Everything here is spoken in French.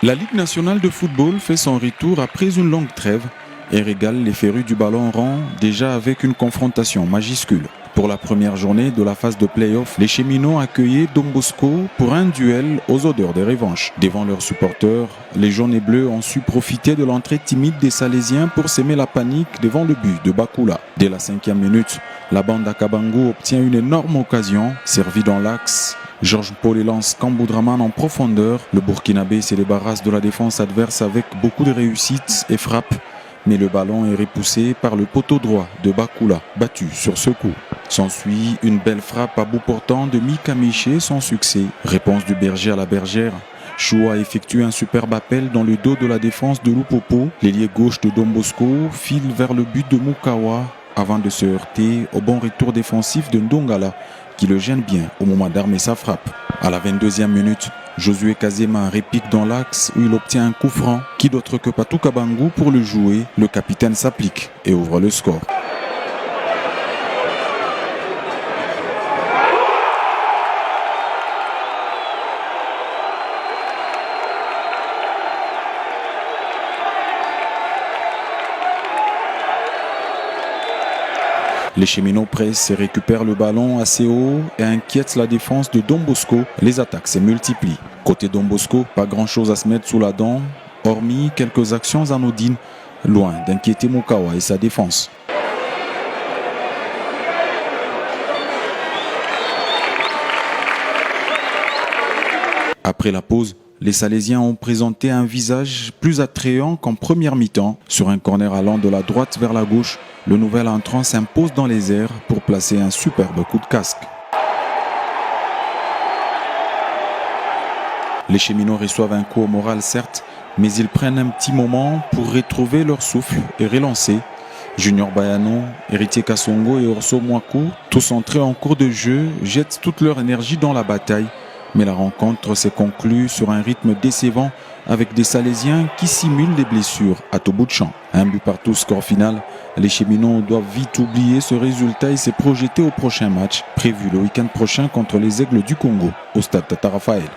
La Ligue nationale de football fait son retour après une longue trêve et régale les férus du ballon rond déjà avec une confrontation majuscule. Pour la première journée de la phase de play-off, les Cheminots accueillaient Don Bosco pour un duel aux odeurs de revanche. Devant leurs supporters, les jaunes et bleus ont su profiter de l'entrée timide des Salésiens pour s'aimer la panique devant le but de Bakula. Dès la 5e minute, la bande d'Akabango obtient une énorme occasion, servie dans l'axe. Georges Paul lance Kamboudraman en profondeur. Le Burkinabé se débarrasse de la défense adverse avec beaucoup de réussite et frappe. Mais le ballon est repoussé par le poteau droit de Bakula, battu sur ce coup. S'ensuit une belle frappe à bout portant de Mika Miché sans succès. Réponse du berger à la bergère. Choua effectue un superbe appel dans le dos de la défense de Lupopo. L'ailier gauche de Don Bosco file vers le but de Mukawa avant de se heurter au bon retour défensif de Ndongala qui le gêne bien au moment d'armer sa frappe. À la 22e minute, Josué Kazema répique dans l'axe où il obtient un coup franc. Qui d'autre que Patou Kabangou pour le jouer? Le capitaine s'applique et ouvre le score. Les Cheminots pressent et récupèrent le ballon assez haut et inquiètent la défense de Don Bosco. Les attaques se multiplient. Côté Don Bosco, pas grand chose à se mettre sous la dent, hormis quelques actions anodines, loin d'inquiéter Mukawa et sa défense. Après la pause, les Salésiens ont présenté un visage plus attrayant qu'en première mi-temps. Sur un corner allant de la droite vers la gauche, le nouvel entrant s'impose dans les airs pour placer un superbe coup de casque. Les Cheminots reçoivent un coup au moral certes, mais ils prennent un petit moment pour retrouver leur souffle et relancer. Junior Bayano, Héritier Kassongo et Orso Mwaku, tous entrés en cours de jeu, jettent toute leur énergie dans la bataille. Mais la rencontre s'est conclue sur un rythme décevant avec des Salésiens qui simulent des blessures à tout bout de champ. Un but partout, score final. Les Cheminots doivent vite oublier ce résultat et se projeter au prochain match, prévu le week-end prochain contre les Aigles du Congo, au stade Tata Raphaël.